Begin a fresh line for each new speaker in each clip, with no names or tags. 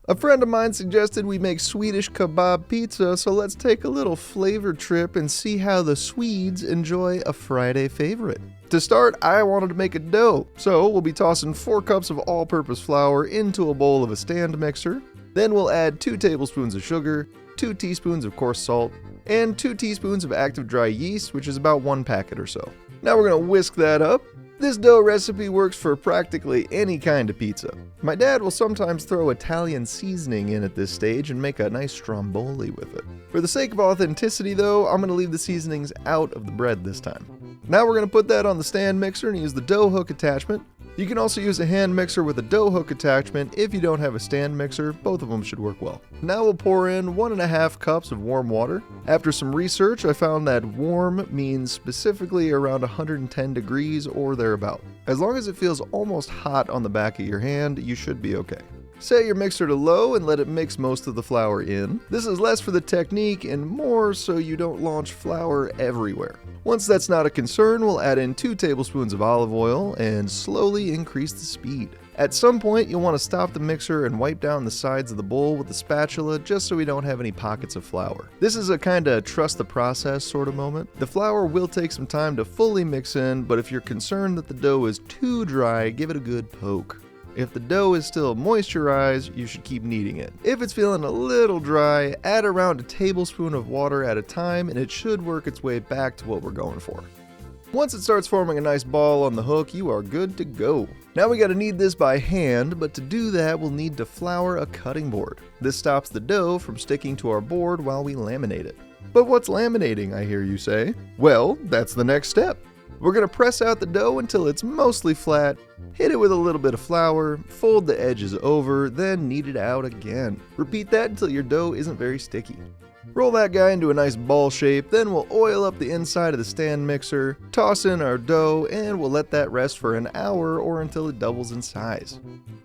A friend of mine suggested we make Swedish Kabab Pizza, so let's take a little flavor trip and see how the Swedes enjoy a Friday favorite. To start, I wanted to make a dough, so we'll be tossing 4 cups of all-purpose flour into a bowl of a stand mixer. Then we'll add 2 tablespoons of sugar, 2 teaspoons of coarse salt, and 2 teaspoons of active dry yeast, which is about 1 packet or so. Now we're going to whisk that up. This dough recipe works for practically any kind of pizza. My dad will sometimes throw Italian seasoning in at this stage and make a nice stromboli with it. For the sake of authenticity though, I'm going to leave the seasonings out of the bread this time. Now we're going to put that on the stand mixer and use the dough hook attachment. You can also use a hand mixer with a dough hook attachment if you don't have a stand mixer. Both of them should work well. Now we'll pour in 1.5 cups of warm water. After some research, I found that warm means specifically around 110 degrees or thereabout. As long as it feels almost hot on the back of your hand, you should be okay. Set your mixer to low and let it mix most of the flour in. This is less for the technique and more so you don't launch flour everywhere. Once that's not a concern, we'll add in 2 tablespoons of olive oil and slowly increase the speed. At some point, you'll want to stop the mixer and wipe down the sides of the bowl with a spatula just so we don't have any pockets of flour. This is a kinda trust the process sort of moment. The flour will take some time to fully mix in, but if you're concerned that the dough is too dry, give it a good poke. If the dough is still moisturized, you should keep kneading it. If it's feeling a little dry, add around a tablespoon of water at a time and it should work its way back to what we're going for. Once it starts forming a nice ball on the hook, you are good to go. Now we gotta knead this by hand, but to do that we'll need to flour a cutting board. This stops the dough from sticking to our board while we laminate it. But what's laminating, I hear you say? Well, that's the next step. We're going to press out the dough until it's mostly flat, hit it with a little bit of flour, fold the edges over, then knead it out again. Repeat that until your dough isn't very sticky. Roll that guy into a nice ball shape, then we'll oil up the inside of the stand mixer, toss in our dough, and we'll let that rest for an hour or until it doubles in size.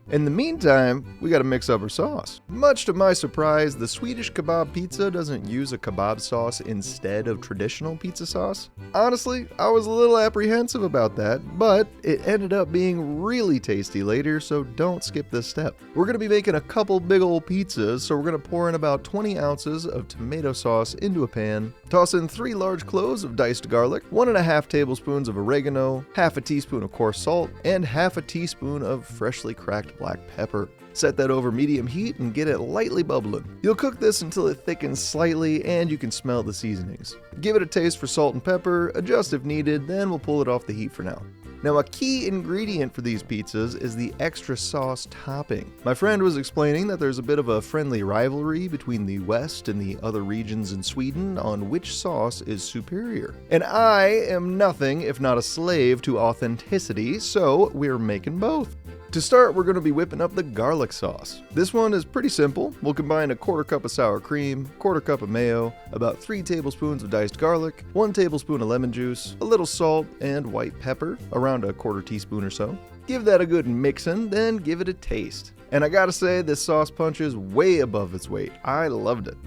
In the meantime, we gotta mix up our sauce. Much to my surprise, the Swedish Kabab Pizza doesn't use a kebab sauce instead of traditional pizza sauce. Honestly, I was a little apprehensive about that, but it ended up being really tasty later, so don't skip this step. We're gonna be making a couple big old pizzas, so we're gonna pour in about 20 ounces of tomato sauce into a pan, toss in 3 large cloves of diced garlic, 1.5 tablespoons of oregano, half a teaspoon of coarse salt, and half a teaspoon of freshly cracked black pepper. Set that over medium heat and get it lightly bubbling. You'll cook this until it thickens slightly and you can smell the seasonings. Give it a taste for salt and pepper, adjust if needed, then we'll pull it off the heat for now. Now a key ingredient for these pizzas is the extra sauce topping. My friend was explaining that there's a bit of a friendly rivalry between the West and the other regions in Sweden on which sauce is superior. And I am nothing if not a slave to authenticity, so we're making both. To start, we're going to be whipping up the garlic sauce. This one is pretty simple. We'll combine a 1/4 cup of sour cream, 1/4 cup of mayo, about 3 tablespoons of diced garlic, 1 tablespoon of lemon juice, a little salt, and white pepper, around a 1/4 teaspoon or so. Give that a good mixin', then give it a taste. And I gotta say, this sauce punches way above its weight. I loved it.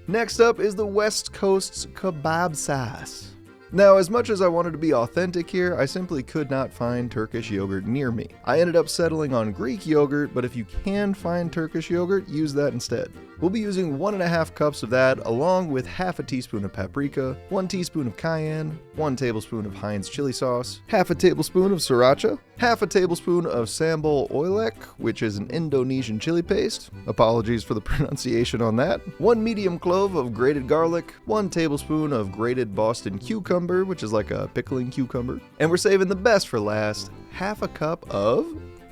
Next up is the West Coast's kebab sauce. Now, as much as I wanted to be authentic here, I simply could not find Turkish yogurt near me. I ended up settling on Greek yogurt, but if you can find Turkish yogurt, use that instead. We'll be using 1.5 cups of that, along with half a teaspoon of paprika, 1 teaspoon of cayenne, 1 tablespoon of Heinz chili sauce, half a tablespoon of sriracha, half a tablespoon of sambal oelek, which is an Indonesian chili paste. Apologies for the pronunciation on that. 1 medium clove of grated garlic, 1 tablespoon of grated Boston cucumber, which is like a pickling cucumber. And we're saving the best for last, half a cup of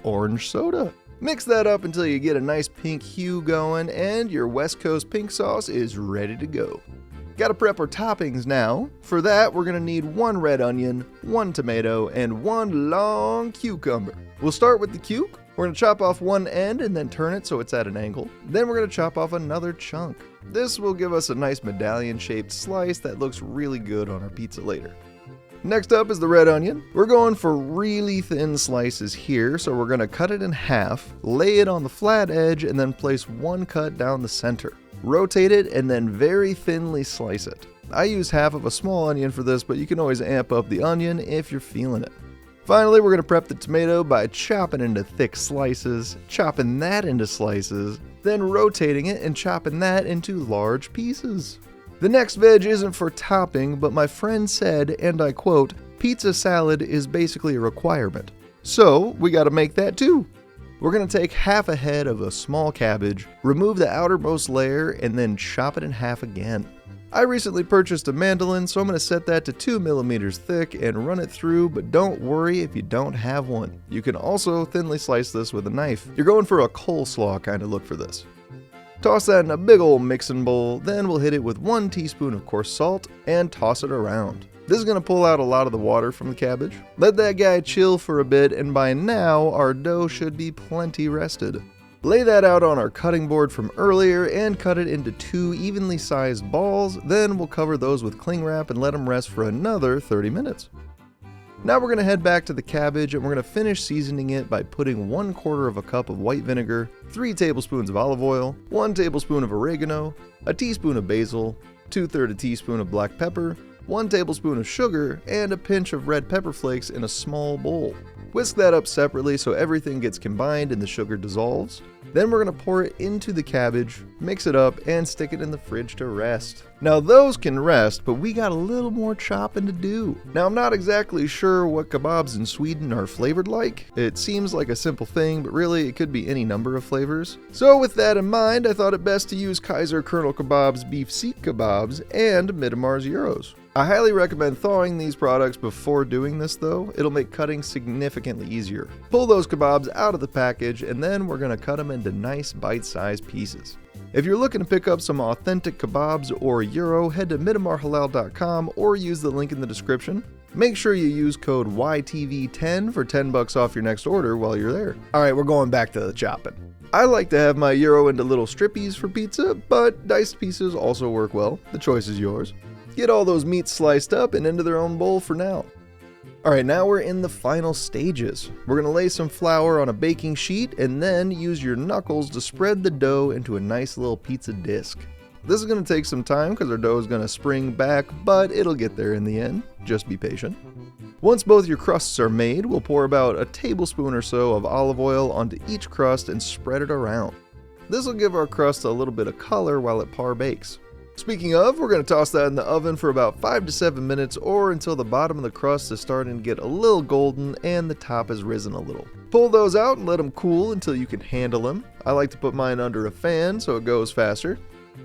orange soda. Mix that up until you get a nice pink hue going and your West Coast pink sauce is ready to go. Gotta prep our toppings now. For that, we're gonna need 1 red onion, 1 tomato, and 1 long cucumber. We'll start with the cuke. We're gonna chop off one end and then turn it so it's at an angle. Then we're gonna chop off another chunk. This will give us a nice medallion-shaped slice that looks really good on our pizza later. Next up is the red onion. We're going for really thin slices here, so we're going to cut it in half, lay it on the flat edge, and then place 1 cut down the center. Rotate it and then very thinly slice it. I use half of a small onion for this, but you can always amp up the onion if you're feeling it. Finally, we're going to prep the tomato by chopping into thick slices, chopping that into slices, then rotating it and chopping that into large pieces. The next veg isn't for topping, but my friend said, and I quote, "Pizza salad is basically a requirement." So, we gotta make that too. We're gonna take half a head of a small cabbage, remove the outermost layer, and then chop it in half again. I recently purchased a mandolin, so I'm gonna set that to 2 millimeters thick and run it through, but don't worry if you don't have one. You can also thinly slice this with a knife. You're going for a coleslaw kind of look for this. Toss that in a big old mixing bowl, then we'll hit it with 1 teaspoon of coarse salt and toss it around. This is going to pull out a lot of the water from the cabbage. Let that guy chill for a bit, and by now our dough should be plenty rested. Lay that out on our cutting board from earlier and cut it into 2 evenly sized balls, then we'll cover those with cling wrap and let them rest for another 30 minutes. Now we're going to head back to the cabbage and we're going to finish seasoning it by putting 1/4 of a cup of white vinegar, 3 tablespoons of olive oil, 1 tablespoon of oregano, a teaspoon of basil, 2/3 a teaspoon of black pepper, 1 tablespoon of sugar, and a pinch of red pepper flakes in a small bowl. Whisk that up separately so everything gets combined and the sugar dissolves. Then we're going to pour it into the cabbage, mix it up, and stick it in the fridge to rest. Now those can rest, but we got a little more chopping to do. Now I'm not exactly sure what kebabs in Sweden are flavored like. It seems like a simple thing, but really it could be any number of flavors. So with that in mind, I thought it best to use Kaiser Colonel Kebab's beef seek kebabs and Midamar's gyros. I highly recommend thawing these products before doing this though. It'll make cutting significantly easier. Pull those kebabs out of the package and then we're going to cut them into nice bite-sized pieces. If you're looking to pick up some authentic kebabs or gyro, head to midamarhalal.com or use the link in the description. Make sure you use code YTV10 for $10 off your next order while you're there. Alright, we're going back to the chopping. I like to have my gyro into little strippies for pizza, but diced pieces also work well. The choice is yours. Get all those meats sliced up and into their own bowl for now. Alright, now we're in the final stages. We're going to lay some flour on a baking sheet and then use your knuckles to spread the dough into a nice little pizza disc. This is going to take some time because our dough is going to spring back, but it'll get there in the end. Just be patient. Once both your crusts are made, we'll pour about a tablespoon or so of olive oil onto each crust and spread it around. This will give our crust a little bit of color while it par bakes. Speaking of, we're going to toss that in the oven for about 5 to 7 minutes or until the bottom of the crust is starting to get a little golden and the top has risen a little. Pull those out and let them cool until you can handle them. I like to put mine under a fan so it goes faster.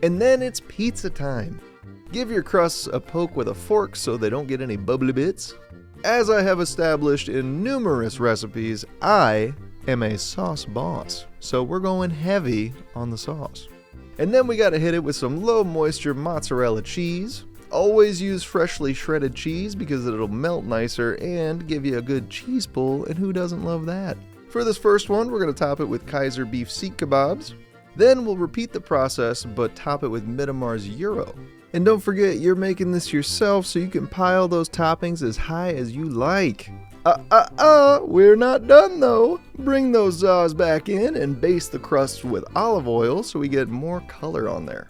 And then it's pizza time. Give your crusts a poke with a fork so they don't get any bubbly bits. As I have established in numerous recipes, I am a sauce boss, so we're going heavy on the sauce. And then we gotta hit it with some low moisture mozzarella cheese. Always use freshly shredded cheese because it'll melt nicer and give you a good cheese pull, and who doesn't love that? For this first one, we're gonna top it with Kaiser beef seek kebabs. Then we'll repeat the process, but top it with Midamar's gyro. And don't forget, you're making this yourself so you can pile those toppings as high as you like. We're not done though. Bring those zaws back in and baste the crusts with olive oil so we get more color on there.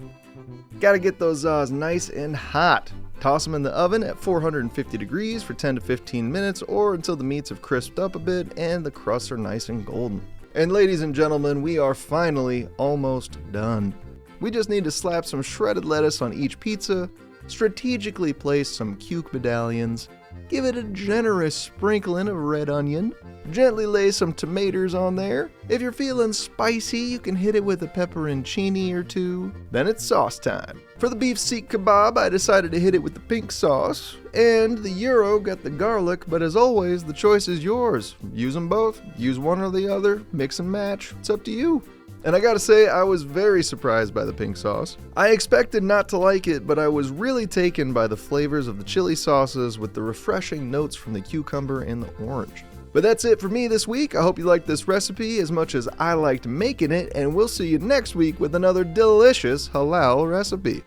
Gotta get those zaws nice and hot. Toss them in the oven at 450 degrees for 10 to 15 minutes or until the meats have crisped up a bit and the crusts are nice and golden. And ladies and gentlemen, we are finally almost done. We just need to slap some shredded lettuce on each pizza, strategically place some cuke medallions, give it a generous sprinkling of red onion, gently lay some tomatoes on there. If you're feeling spicy, you can hit it with a pepperoncini or 2. Then it's sauce time. For the beef seek kebab, I decided to hit it with the pink sauce, and the gyro got the garlic, but as always, the choice is yours. Use them both, use one or the other, mix and match, it's up to you. And I gotta say, I was very surprised by the pink sauce. I expected not to like it, but I was really taken by the flavors of the chili sauces with the refreshing notes from the cucumber and the orange. But that's it for me this week. I hope you liked this recipe as much as I liked making it, and we'll see you next week with another delicious halal recipe.